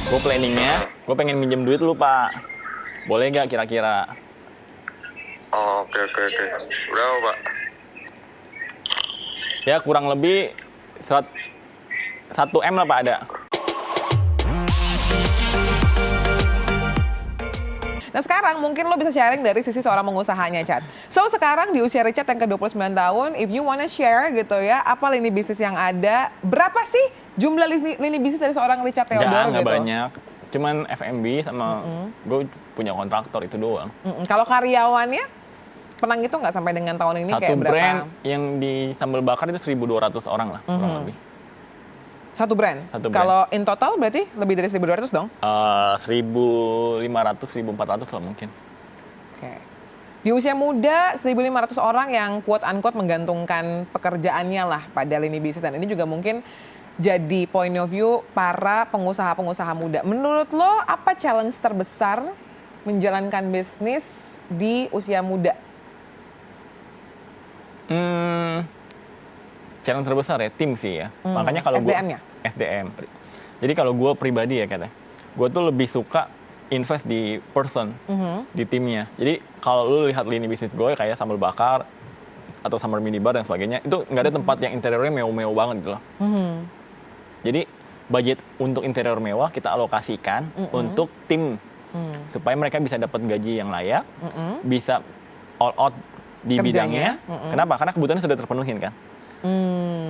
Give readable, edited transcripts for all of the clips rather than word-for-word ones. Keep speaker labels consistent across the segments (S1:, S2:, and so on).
S1: Gue planningnya, gue pengen minjem duit lu Pak. Boleh nggak kira-kira?
S2: Oh, oke. Berapa, Pak?
S1: Ya kurang lebih 1 M lah Pak ada.
S3: Nah sekarang mungkin lo bisa sharing dari sisi seorang pengusahanya, Chad. So sekarang di usia Richard yang ke-29 tahun, if you wanna share gitu ya, apa lini bisnis yang ada, berapa sih jumlah lini bisnis dari seorang Richard Theodore
S1: Nggak
S3: gitu?
S1: banyak. Cuman F&B sama gue punya kontraktor itu doang.
S3: Kalau karyawannya, pernah gitu nggak sampai dengan tahun ini
S1: Satu
S3: kayak berapa?
S1: brand yang di sambal bakar itu 1.200 orang lah kurang lebih.
S3: Satu brand?
S1: Satu brand.
S3: Kalau in total berarti lebih dari 1.200 dong?
S1: 1.500, 1.400 lah mungkin.
S3: Oke. Di usia muda, 1.500 orang yang quote-unquote menggantungkan pekerjaannya lah pada lini bisnis. Dan ini juga mungkin jadi point of view para pengusaha-pengusaha muda. Menurut lo, apa challenge terbesar menjalankan bisnis di usia muda?
S1: Challenge terbesar ya tim sih ya. Makanya kalau gue
S3: SDM-nya?
S1: SDM. Jadi kalau gue pribadi ya katanya, gue tuh lebih suka invest di person, di timnya. Jadi kalau lu lihat lini bisnis gue kayak sambal bakar atau summer minibar dan sebagainya, itu nggak ada tempat yang interiornya mewah-mewah banget gitu loh. Jadi budget untuk interior mewah kita alokasikan untuk tim supaya mereka bisa dapat gaji yang layak, bisa all out di
S3: Kerjanya,
S1: bidangnya. Kenapa? Karena kebutuhannya sudah terpenuhin kan.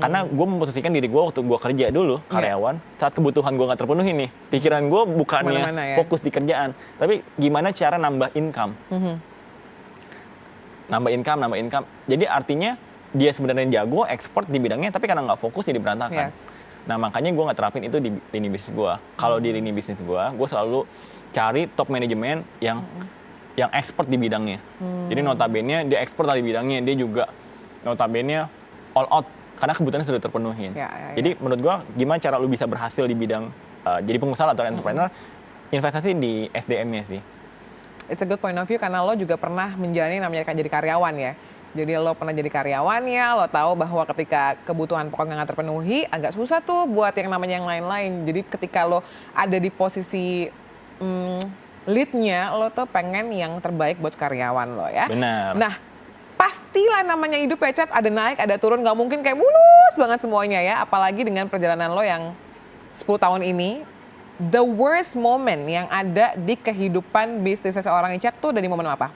S1: Karena gue memposisikan diri gue waktu gue kerja dulu karyawan, saat kebutuhan gue nggak terpenuhi nih, pikiran gue bukannya
S3: Kemana-mana ya.
S1: fokus di kerjaan, tapi gimana cara nambah income. Nambah income. Jadi artinya dia sebenarnya jago ekspor di bidangnya, tapi karena nggak fokus jadi berantakan.
S3: Yes.
S1: Nah makanya gue nggak terapin itu di lini bisnis gue. Kalau di lini bisnis gue selalu cari top manajemen yang expert di bidangnya. Jadi notabene dia expert di bidangnya, dia juga notabene all out karena kebutuhannya sudah terpenuhin.
S3: Ya.
S1: Jadi menurut gue gimana cara lu bisa berhasil di bidang jadi pengusaha atau entrepreneur, investasi di SDM-nya sih.
S3: It's a good point of view karena lo juga pernah menjalani namanya jadi karyawan ya. Jadi lo pernah jadi karyawannya, lo tahu bahwa ketika kebutuhan pokoknya nggak terpenuhi, agak susah tuh buat yang namanya yang lain-lain. Jadi ketika lo ada di posisi lead-nya, lo tuh pengen yang terbaik buat karyawan lo ya.
S1: Benar.
S3: Nah, pastilah namanya hidup ya, Chat, ada naik, ada turun, nggak mungkin kayak mulus banget semuanya ya. Apalagi dengan perjalanan lo yang 10 tahun ini, the worst moment yang ada di kehidupan bisnis seseorang Richard tuh dari momen apa?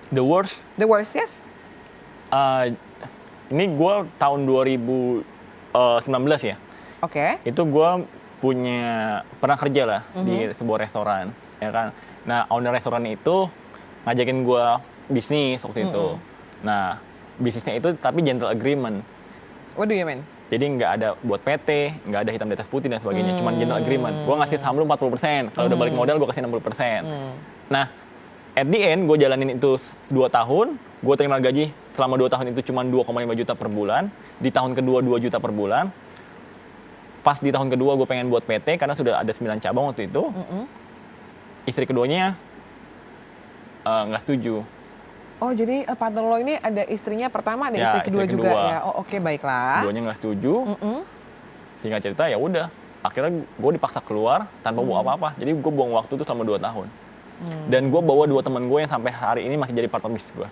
S1: The worst.
S3: The worst, yes?
S1: Ini gue tahun 2019 ya.
S3: Oke.
S1: Itu gue pernah kerja lah di sebuah restoran, ya kan. Nah owner restoran itu ngajakin gue bisnis waktu itu. Nah bisnisnya itu tapi gentle agreement.
S3: What do you mean?
S1: Jadi nggak ada buat PT, nggak ada hitam di atas putih dan sebagainya, cuman gentle agreement. Gue ngasih saham lu 40%, kalau udah balik modal gue kasih 60%. Nah, at the end gue jalanin itu 2 tahun, gue terima gaji selama 2 tahun itu cuma 2,5 juta per bulan, di tahun kedua 2 juta per bulan. Pas di tahun kedua gue pengen buat PT karena sudah ada 9 cabang waktu itu. Istri keduanya nggak setuju.
S3: Oh, jadi partner lo ini ada istrinya pertama, ada
S1: Ya,
S3: istri kedua
S1: istri
S3: juga
S1: kedua.
S3: ya? Oh, oke, baiklah.
S1: Keduanya nggak setuju. Singkat cerita ya udah, akhirnya gue dipaksa keluar tanpa bawa apa-apa. Jadi gue buang waktu itu selama 2 tahun. Dan gue bawa 2 teman gue yang sampai hari ini masih jadi partner bisnis gue.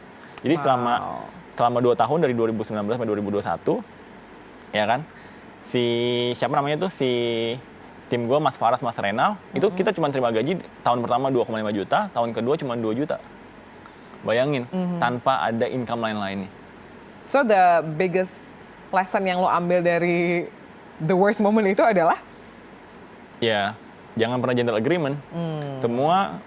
S1: Jadi selama 2 tahun dari 2019 sampai 2021, ya kan, siapa namanya tuh, si tim gue, Mas Faras, Mas Renal, itu kita cuma terima gaji tahun pertama 2,5 juta, tahun kedua cuma 2 juta. Bayangin, tanpa ada income lain-lainnya.
S3: So the biggest lesson yang lo ambil dari the worst moment itu adalah?
S1: Ya, jangan pernah gentle agreement. Semua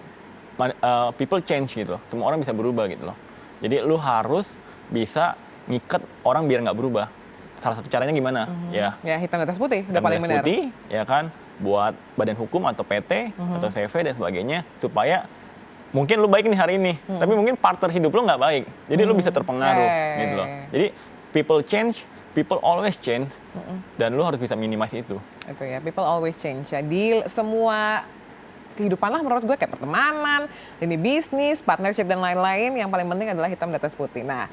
S1: people change gitu loh. Semua orang bisa berubah gitu loh. Jadi lu harus bisa ngikat orang biar nggak berubah. Salah satu caranya gimana? Ya
S3: Ya, hitam di atas putih, udah
S1: hitam
S3: paling
S1: garis
S3: benar.
S1: putih, ya kan, buat badan hukum atau PT atau CV dan sebagainya, supaya mungkin lu baik nih hari ini, tapi mungkin partner hidup lu nggak baik, jadi lu bisa terpengaruh gitu loh. Jadi people change, people always change, dan lu harus bisa minimize itu.
S3: Itu ya, people always change. Jadi semua kehidupan lah menurut gue, kayak pertemanan, ini bisnis, partnership dan lain-lain. Yang paling penting adalah hitam di atas putih. Nah,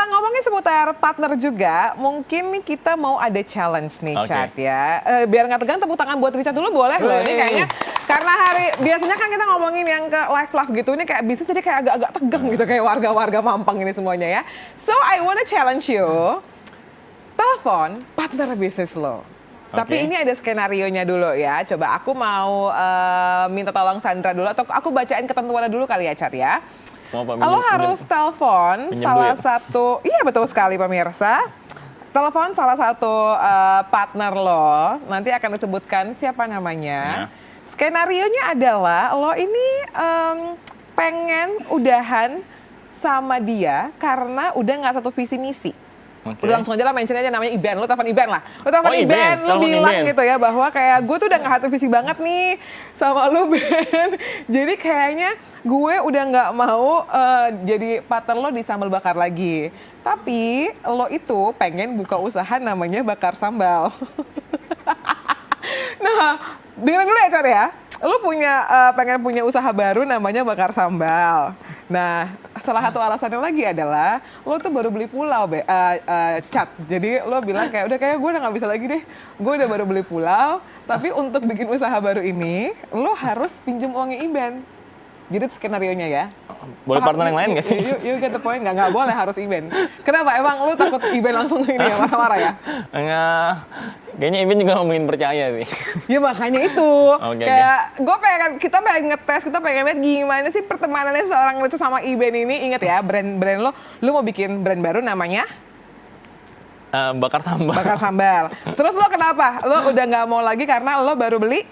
S3: ngomongin seputar partner juga, mungkin nih kita mau ada challenge nih, Chat ya. Biar nggak tegang, tepuk tangan buat Richard dulu boleh loh. Ini kayaknya karena biasanya kan kita ngomongin yang ke live gitu, ini kayak bisnis jadi kayak agak-agak tegang gitu, kayak warga-warga Mampang ini semuanya ya. So I wanna challenge you, telepon partner bisnis lo. Tapi ini ada skenario-nya dulu ya. Coba aku mau minta tolong Sandra dulu, atau aku bacain ketentuannya dulu kali ya, Cat ya. Lo harus telepon salah satu, iya betul sekali pemirsa. Telepon salah satu partner lo, nanti akan disebutkan siapa namanya. Skenario-nya adalah lo ini pengen udahan sama dia karena udah nggak satu visi misi. Udah langsung aja lah mention aja namanya Iben, lo telepon Iben lah. Lo telepon Iben, lo bilang gitu ya bahwa kayak gue tuh udah gak satu visi banget nih sama lo Ben. Jadi kayaknya gue udah gak mau jadi partner lo di sambal bakar lagi. Tapi lo itu pengen buka usaha namanya bakar sambal. Nah, dengerin dulu ya Car ya. Lo pengen punya usaha baru namanya bakar sambal. Nah, salah satu alasannya lagi adalah lo tuh baru beli pulau, Cat. Jadi lo bilang kayak udah kayak gue udah nggak bisa lagi deh. Gue udah baru beli pulau, tapi untuk bikin usaha baru ini lo harus pinjem uangnya Iben. Jadi itu skenario-nya ya.
S1: Boleh partner yang lain nggak sih?
S3: You get the point, nggak boleh harus Iben. Kenapa? Emang lo takut Iben langsung ini ya marah-marah ya?
S1: Enggak. Kayaknya Iben juga ngomongin percaya sih.
S3: Ya makanya itu. Kayak kita pengen ngetes, kita pengen lihat gimana sih pertemanannya seorang itu sama Iben ini. Ingat ya, brand lo mau bikin brand baru namanya?
S1: Bakar sambal.
S3: Bakar sambal. Terus lo kenapa? Lo udah nggak mau lagi karena lo baru beli?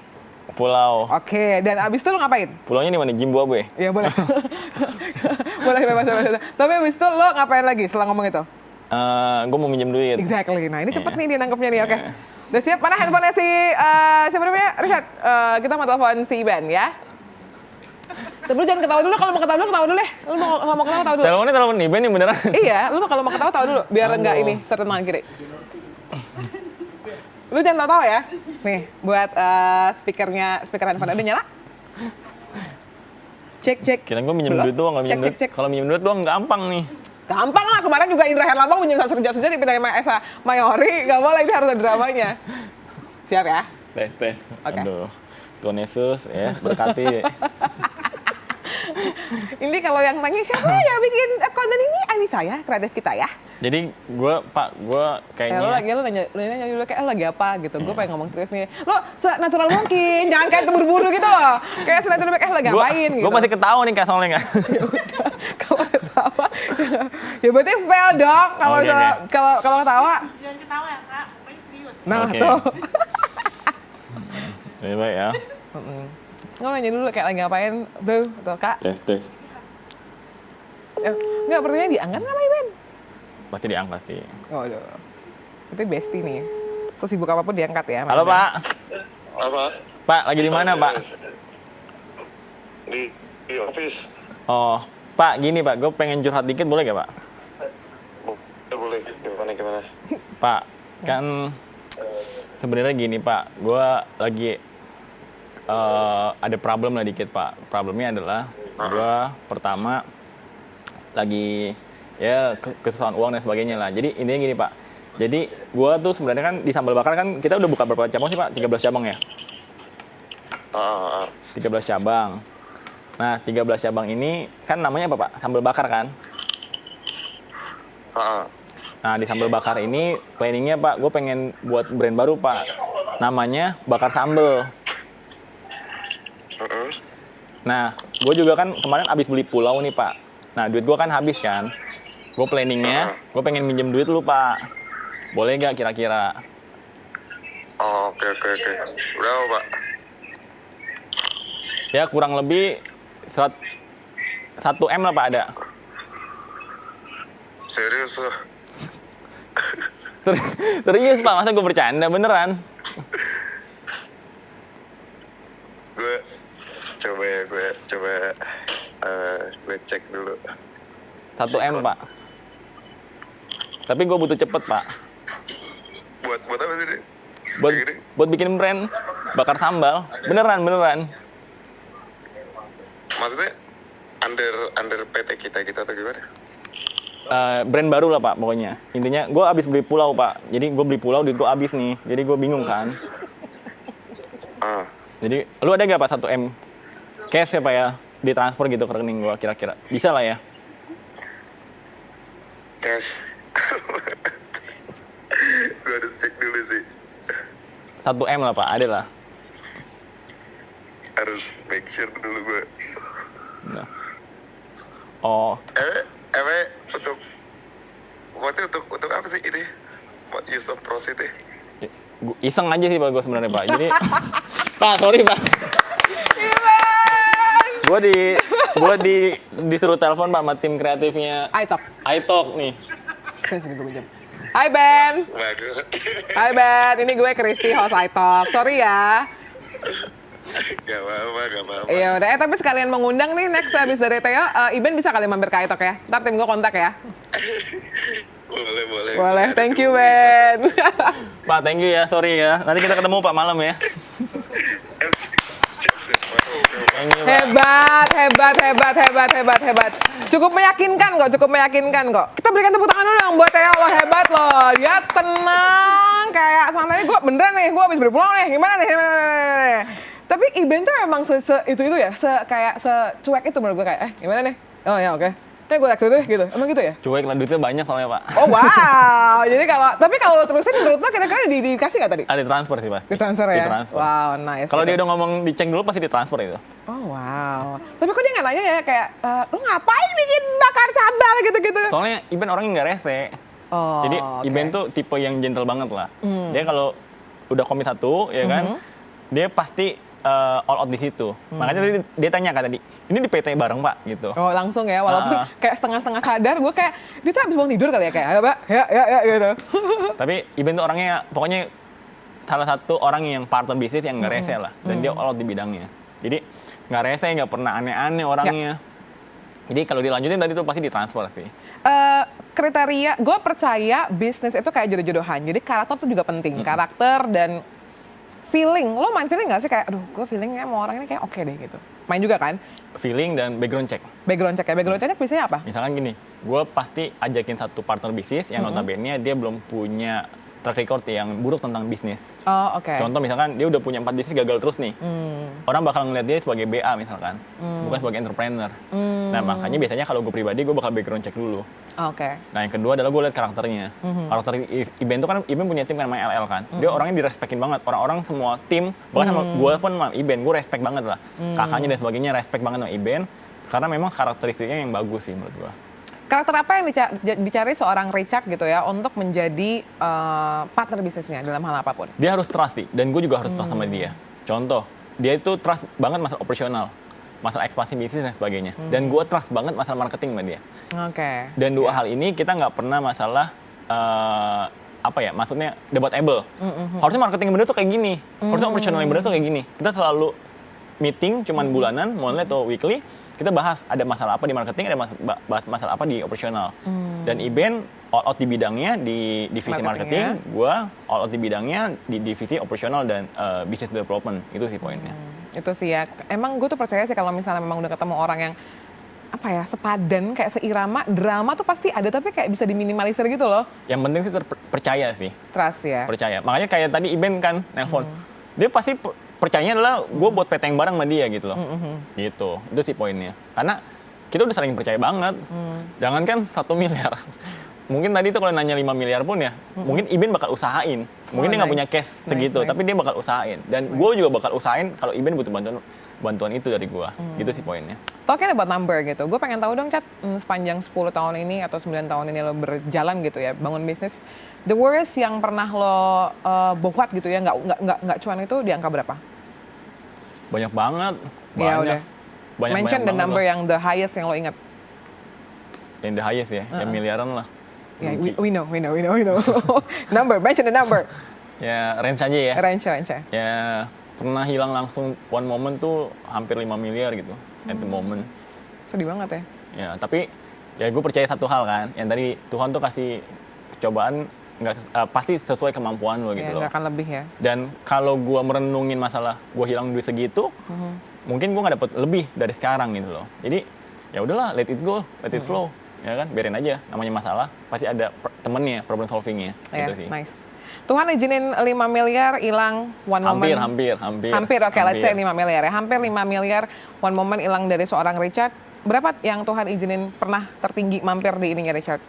S1: Pulau.
S3: Oke, dan abis itu lo ngapain?
S1: Pulaunya di mana? Zimbabwe.
S3: Ya boleh. Boleh bebas. Tapi abis itu lo ngapain lagi setelah ngomong itu?
S1: Gue mau minjem duit.
S3: Exactly. Nah ini cepet nih dia nangkepnya nih. Oke. Udah siap? Mana handphonenya si siapa namanya? Richard. Kita mau telepon si Iben ya. Tapi lu jangan ketawa dulu. Kalau mau ketawa dulu deh. Lu mau ketawa dulu.
S1: Teleponnya telepon Iben nih beneran.
S3: Iya. Lu kalau mau ketawa dulu. Biar enggak ini sorot tangan kiri. Lu jangan tahu ya. Nih, buat speaker handphone udah nyala? Cek.
S1: Kira gue minjem duit doang, nggak minjem duit. Kalau minjem duit doang gampang nih.
S3: Gampang lah, kemarin juga Indra Herlambang minjem sejak-sejak dipindahin sama Esa Mayori. Gak boleh, ini harus ada dramanya. Siap ya?
S1: Tes. Aduh, Tuhan Yesus ya, berkati.
S3: Ini kalau yang nanya siapa yang bikin konten ini? Anissa ya, kreatif kita ya.
S1: Jadi gue kayaknya...
S3: Lo nanya dulu kayak lo lagi apa gitu. Gue pengen ngomong terus nih. Lo senatural mungkin, jangan kayak terburu-buru gitu loh. Kayak senatural lo lagi ngapain gitu.
S1: Gue masih ketawa nih Kak soalnya nggak.
S3: Ya udah, kalau ketawa. Ya berarti fail dong kalau ketawa.
S4: Jangan ketawa ya Kak, pokoknya serius.
S3: Nah tuh.
S1: Baik ya.
S3: Lo nanya dulu kayak lagi ngapain, bro, atau Kak?
S1: Tes.
S3: Enggak, pertanyaannya diangkat nggak sama Iben?
S1: Pasti diangkat sih.
S3: Oh, aduh. Itu bestie nih. Sesibuk apapun diangkat ya.
S1: Halo Pak.
S2: Apa?
S1: Pak, lagi di mana Pak?
S2: Di office.
S1: Oh, Pak, gini Pak, gue pengen curhat dikit boleh gak Pak?
S2: Boleh. Gimana?
S1: Pak, kan sebenarnya gini Pak, gue lagi ada problem lah dikit Pak. Problemnya adalah gue pertama lagi ya kesusahan uang dan sebagainya lah. Jadi intinya gini Pak. Jadi gue tuh sebenarnya kan di sambal bakar kan kita udah buka berapa cabang sih Pak? 13 cabang ya? 13 cabang. Nah 13 cabang ini kan namanya apa Pak? Sambal bakar kan? Nah di sambal bakar ini planningnya Pak, gue pengen buat brand baru Pak. Namanya bakar sambal. Nah gue juga kan kemarin abis beli pulau nih Pak. Nah duit gue kan habis kan. Gue planningnya, gue pengen minjem duit lu Pak. Boleh gak kira-kira?
S2: Oke. Berapa Pak?
S1: Ya kurang lebih 1 M lah Pak ada.
S2: Serius loh?
S1: Serius Pak, masa gue bercanda beneran?
S2: Gue cek dulu.
S1: 1 M Pak. Tapi gue butuh cepet Pak.
S2: Buat apa sih?
S1: Buat bikin brand bakar sambal. Beneran.
S2: Maksudnya under PT kita gitu atau gimana?
S1: Brand baru lah Pak pokoknya. Intinya gue abis beli pulau Pak. Jadi gue beli pulau, duit gue abis nih. Jadi gue bingung kan.
S2: Ah,
S1: Jadi lu ada nggak Pak 1 M cash ya Pak ya? Ditransfer gitu ke rekening gue kira-kira. Bisa lah ya?
S2: cash. Gue harus cek dulu sih.
S1: 1 M lah Pak, ada lah.
S2: Harus make sure dulu gue.
S1: Nah. Oh,
S2: Untuk waktu untuk apa sih ini? What use of proceed ya?
S1: iseng aja sih Pak gue sebenarnya Pak. Jadi Pak, sorry Pak. Gue disuruh telepon Pak sama tim kreatifnya
S3: iTalk.
S1: iTalk nih.
S3: Sini gue pinjam. Hai Ben.
S2: Waduh.
S3: Hai Ben, ini gue Kristi host iTalk. Sorry ya.
S2: Gak apa-apa.
S3: Iya udah, tapi sekalian mengundang nih next habis dari Theo, Iben bisa kali mampir ke iTalk ya. Ntar tim gue kontak ya.
S2: Boleh.
S3: Boleh, thank you Ben.
S1: Pak, thank you ya, sorry ya. Nanti kita ketemu Pak malam ya.
S2: Siap.
S1: Thank you Pak.
S3: Hebat. Cukup meyakinkan kok. Kita berikan tepuk tangan dulu dong buat Theo, lo hebat loh. Dia tenang, kayak santai. Gue beneran nih, gue habis beli pulau nih. Gimana nih? Tapi Iben tuh memang itu ya, kayak secuek itu menurut gue kayak, gimana nih? Oh ya oke. Gue like dulu deh gitu. Emang gitu ya?
S1: Cuek lah, duitnya banyak soalnya Pak.
S3: Oh wow. Jadi kalau lo terusin menurut lo kira-kira dikasih nggak tadi?
S1: Ada transfer sih pasti.
S3: Ditransfer ya?
S1: Ditransfer.
S3: Wow, nice.
S1: Kalau
S3: gitu.
S1: dia udah ngomong dicek dulu pasti ditransfer itu.
S3: Oh wow. Tapi kok dia nggak nanya ya kayak, lo ngapain bikin bakar sambal gitu-gitu?
S1: Soalnya Iben orangnya nggak rese.
S3: Oh,
S1: Jadi
S3: oke.
S1: Iben tuh tipe yang gentle banget lah. Dia kalau udah komit satu, ya kan, dia pasti all out di situ. Makanya tadi dia tanya kan tadi, ini di PT bareng Pak gitu.
S3: Oh langsung ya, walaupun kayak setengah-setengah sadar, gue kayak, dia tuh abis bangun tidur kali ya, kayak, ayo Pak, ya, gitu.
S1: Tapi Iben tuh orangnya, pokoknya salah satu orang yang partner bisnis yang nggak rese lah. Dan dia all out di bidangnya. Jadi nggak rese, nggak pernah aneh-aneh orangnya. Jadi kalau dilanjutin tadi tuh pasti ditransfer sih.
S3: Kriteria, gue percaya bisnis itu kayak jodoh-jodohan, jadi karakter tuh juga penting. Karakter dan feeling, lo main feeling nggak sih kayak, aduh gue feelingnya sama orang ini kayak oke deh gitu. Main juga kan?
S1: Feeling dan background check.
S3: Background check biasanya apa?
S1: Misalkan gini, gue pasti ajakin satu partner bisnis yang notabene dia belum punya track record yang buruk tentang bisnis.
S3: Oh oke.
S1: Contoh misalkan dia udah punya 4 bisnis gagal terus nih. Orang bakal ngeliat dia sebagai BA misalkan, bukan sebagai entrepreneur. Nah makanya biasanya kalau gue pribadi gue bakal background check dulu.
S3: Oke.
S1: Nah yang kedua adalah gue lihat karakternya. Karakter Iben itu kan, Iben punya tim kan namanya LL kan. Dia orangnya direspekin banget. Orang-orang semua tim, bahkan sama gue pun sama Iben, gue respect banget lah. Kakaknya dan sebagainya respect banget sama Iben. Karena memang karakteristiknya yang bagus sih menurut gue.
S3: Karakter apa yang dicari seorang Richard gitu ya untuk menjadi partner bisnisnya dalam hal apapun?
S1: Dia harus trust sih, dan gue juga harus trust sama dia. Contoh, dia itu trust banget masalah operasional, masalah ekspansi bisnis dan sebagainya. Dan gue trust banget masalah marketing sama dia.
S3: Oke.
S1: Dan dua hal ini kita nggak pernah masalah maksudnya debatable. Harusnya marketing yang bener tuh kayak gini, harusnya operasional yang bener tuh kayak gini. Kita selalu meeting cuman bulanan, monthly atau weekly. Kita bahas ada masalah apa di marketing, ada bahas masalah apa di operasional. Dan Iben all out di bidangnya di divisi marketing, gue all out di bidangnya di divisi operasional dan business development. Itu sih poinnya.
S3: Itu sih ya. Emang gue tuh percaya sih kalau misalnya memang udah ketemu orang yang sepadan, kayak seirama, drama tuh pasti ada, tapi kayak bisa diminimalisir gitu loh.
S1: Yang penting sih percaya sih.
S3: Trust ya.
S1: Percaya. Makanya kayak tadi Iben kan nelpon. Dia pasti percayanya adalah gue buat PT yang bareng sama dia gitu loh. Gitu. Itu sih poinnya. Karena kita udah saling percaya banget. Jangan kan 1 miliar. Mungkin tadi tuh kalau nanya 5 miliar pun ya, mungkin Iben bakal usahain. Mungkin dia nggak punya cash segitu, tapi dia bakal usahain. Dan gue juga bakal usahain kalau Iben butuh bantuan itu dari gue. Gitu sih poinnya.
S3: Talking about number gitu, gue pengen tahu dong Cat, sepanjang 10 tahun ini atau 9 tahun ini lo berjalan gitu ya, bangun bisnis, the worst yang pernah lo buat gitu ya, nggak cuan itu di angka berapa?
S1: Banyak banget.
S3: Ya udah. Mention the number yang the highest yang lo ingat.
S1: Yang the highest ya, yang miliaran lah.
S3: Yeah, we know. Number, mention the number.
S1: Ya range aja ya.
S3: Range.
S1: Ya pernah hilang langsung one moment tuh hampir 5 miliar gitu at the moment.
S3: Sedih banget ya.
S1: Ya tapi ya gue percaya satu hal kan, yang tadi Tuhan tuh kasih cobaan pasti sesuai kemampuan lo gitu loh.
S3: Nggak akan lebih ya.
S1: Dan kalau gue merenungin masalah gue hilang duit segitu, mungkin gue nggak dapet lebih dari sekarang gitu loh. Jadi ya udahlah, let it go, let it flow, ya kan, biarin aja. Namanya masalah pasti ada temennya, problem solvingnya, gitu sih.
S3: Nice. Tuhan izinin 5 miliar hilang one moment.
S1: Hampir,
S3: Oke, let's say 5 miliar ya. Hampir 5 miliar one moment hilang dari seorang Richard. Berapa yang Tuhan izinin pernah tertinggi mampir di ininya Richard?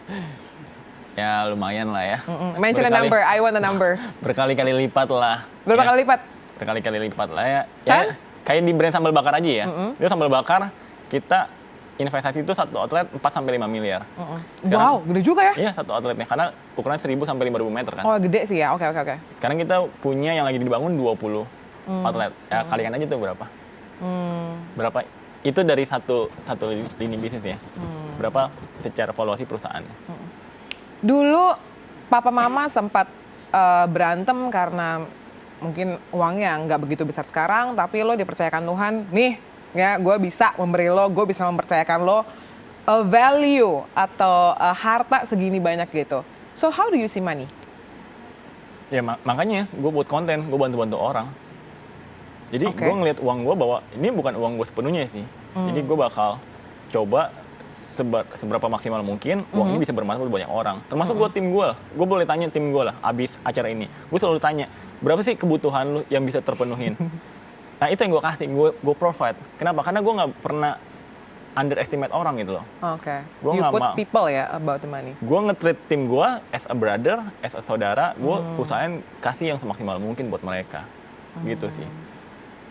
S1: Ya lumayan lah ya.
S3: Mention a number, I want a number.
S1: Berkali-kali lipat lah.
S3: Berapa
S1: ya.
S3: kali lipat?
S1: Berkali-kali lipat lah ya.
S3: Kan?
S1: Ya kayak di brand sambal bakar aja ya. Itu sambal bakar kita investasi itu satu outlet 4 sampai 5 miliar.
S3: Wow, gede juga ya?
S1: Iya, satu outletnya karena ukuran 1.000 sampai 5.000 meter kan.
S3: Oh, gede sih ya. Oke.
S1: Sekarang kita punya yang lagi dibangun 20 outlet. Ya kalian aja tuh berapa? Berapa? Itu dari satu lini bisnis ya. Berapa secara valuasi perusahaannya?
S3: Dulu papa mama sempat berantem karena mungkin uangnya nggak begitu besar sekarang, tapi lo dipercayakan Tuhan, nih ya gue bisa memberi lo, gue bisa mempercayakan lo a value atau harta segini banyak gitu. So how do you see money?
S1: Ya makanya gue buat konten, gue bantu-bantu orang. Jadi gue ngeliat uang gue bahwa ini bukan uang gue sepenuhnya sih. Jadi gue bakal coba seberapa maksimal mungkin uang ini bisa bermanfaat buat banyak orang. Termasuk gue tim gue. Gue boleh tanya tim gue lah abis acara ini. Gue selalu tanya, berapa sih kebutuhan lu yang bisa terpenuhin? Nah itu yang gue kasih, gue provide. Kenapa? Karena gue nggak pernah underestimate orang gitu loh.
S3: Oke.
S1: Gua
S3: You
S1: nggak
S3: put
S1: mau.
S3: people ya about the money.
S1: Gue nge-treat tim gue as a brother, as a saudara. Gue usahain kasih yang semaksimal mungkin buat mereka. Gitu sih.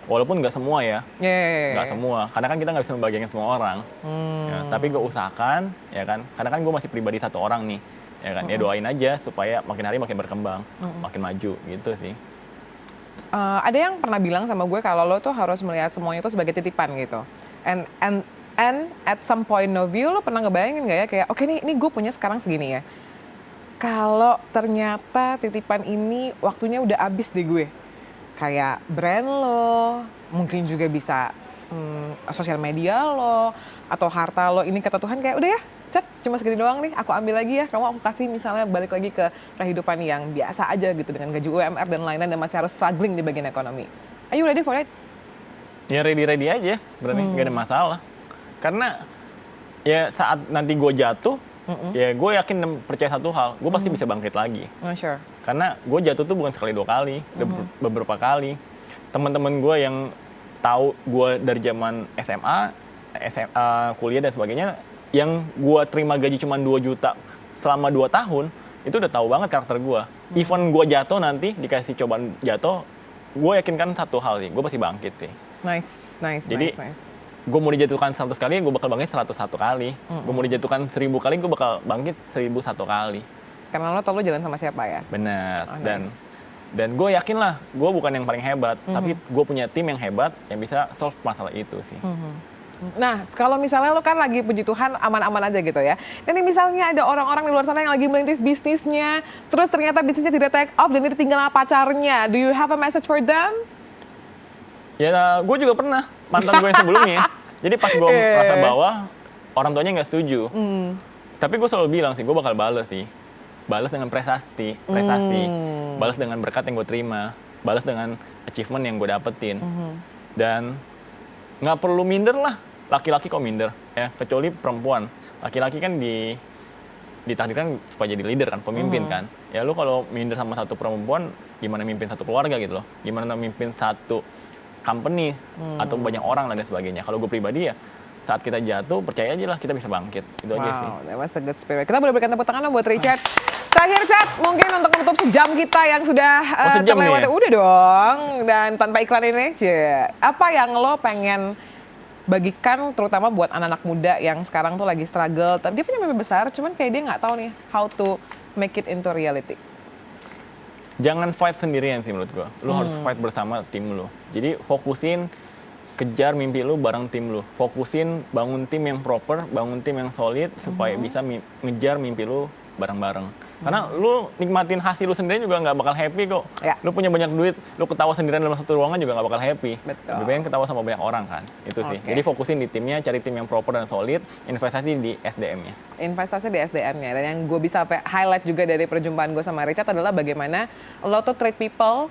S1: Walaupun nggak semua ya, nggak semua. Karena kan kita nggak bisa membagikan semua orang. Ya, tapi gue usahakan, ya kan. Karena kan gue masih pribadi satu orang nih, ya kan. Ya doain aja supaya makin hari makin berkembang, makin maju, gitu sih.
S3: Ada yang pernah bilang sama gue kalau lo tuh harus melihat semuanya itu sebagai titipan gitu. And at some point of view lo pernah ngebayangin nggak ya kayak oke nih gue punya sekarang segini ya. Kalau ternyata titipan ini waktunya udah habis di gue. Kayak brand lo, mungkin juga bisa sosial media lo, atau harta lo ini kata Tuhan kayak udah ya, Cat, cuma segini doang nih, aku ambil lagi ya, kamu aku kasih misalnya balik lagi ke kehidupan yang biasa aja gitu, dengan gaji UMR dan lain-lain dan masih harus struggling di bagian ekonomi. Are you ready for it?
S1: Ya ready aja, berarti nggak ada masalah. Karena ya saat nanti gue jatuh, ya gue yakin dan percaya satu hal, gue pasti bisa bangkit lagi.
S3: Sure.
S1: Karena gue jatuh tuh bukan sekali 2 kali, udah beberapa kali. Teman-teman gue yang tahu gue dari zaman SMA, kuliah dan sebagainya, yang gue terima gaji cuma 2 juta selama 2 tahun, itu udah tahu banget karakter gue. Even gue jatuh nanti, dikasih cobaan jatuh, gue yakinkan satu hal sih, gue pasti bangkit sih.
S3: Nice.
S1: Jadi, gue mau dijatuhkan 100 kali, gue bakal bangkit 101 kali. Gue mau dijatuhkan 1000 kali, gue bakal bangkit 1001 kali.
S3: Karena lo tau lo jalan sama siapa ya?
S1: Benar.
S3: Oh, nice.
S1: Dan gue yakin lah, gue bukan yang paling hebat, tapi gue punya tim yang hebat yang bisa solve masalah itu sih.
S3: Nah, kalau misalnya lo kan lagi puji Tuhan aman-aman aja gitu ya. Dan ini misalnya ada orang-orang di luar sana yang lagi merintis bisnisnya, terus ternyata bisnisnya tidak take off dan dia ditinggal sama pacarnya. Do you have a message for them?
S1: Ya, gue juga pernah, mantan gue yang sebelumnya. Jadi pas gue merasa bawah, orang tuanya nggak setuju. Tapi gue selalu bilang sih, gue bakal bales sih. Balas dengan prestasi, balas dengan berkat yang gue terima, balas dengan achievement yang gue dapetin. Dan nggak perlu minder lah, laki-laki kok minder, ya kecuali perempuan. Laki-laki kan ditakdirkan supaya jadi leader kan, pemimpin kan. Ya lu kalau minder sama satu perempuan, gimana mimpin satu keluarga gitu loh, gimana mimpin satu company atau banyak orang dan sebagainya. Kalau gue pribadi ya, saat kita jatuh, percaya aja lah kita bisa bangkit. Itu aja sih.
S3: Wow, that was a good spirit. Kita boleh berikan tepuk tangan buat Richard. Terakhir, Cat, mungkin untuk menutup sejam kita yang sudah
S1: sejam
S3: terlewati.
S1: nih ya?
S3: Udah dong, dan tanpa iklan ini, apa yang lo pengen bagikan terutama buat anak-anak muda yang sekarang tuh lagi struggle, tapi dia punya mimpi besar, cuman kayak dia nggak tahu nih how to make it into reality.
S1: Jangan fight sendirian sih menurut gue. Lu harus fight bersama tim lu. Jadi fokusin kejar mimpi lu bareng tim lu. Fokusin bangun tim yang proper, bangun tim yang solid supaya bisa ngejar mimpi lu bareng-bareng. Karena lu nikmatin hasil lu sendiri juga nggak bakal happy kok.
S3: Ya.
S1: Lu punya banyak duit, lu ketawa sendirian dalam satu ruangan juga nggak bakal happy.
S3: Betul.
S1: Lebih baik ketawa sama banyak orang kan. Itu sih.
S3: Oke.
S1: Jadi fokusin di timnya, cari tim yang proper dan solid, investasi di SDM-nya.
S3: Investasi di SDM-nya. Dan yang gue bisa highlight juga dari perjumpaan gue sama Richard adalah bagaimana lo tuh treat people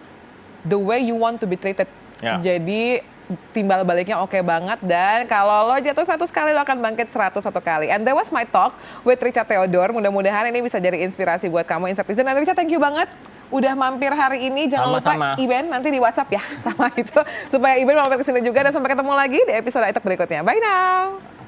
S3: the way you want to be treated.
S1: Ya.
S3: Jadi timbal baliknya oke banget. Dan kalau lo jatuh 100 kali, lo akan bangkit 101 kali. And that was my talk with Richard Theodore. Mudah-mudahan ini bisa jadi inspirasi buat kamu Insertizen. Dan Richard, thank you banget udah mampir hari ini. Jangan
S1: Sama-sama.
S3: lupa Iben nanti di WhatsApp ya sama itu. Supaya Iben mampir ke sini juga. Dan sampai ketemu lagi di episode Itek berikutnya. Bye now.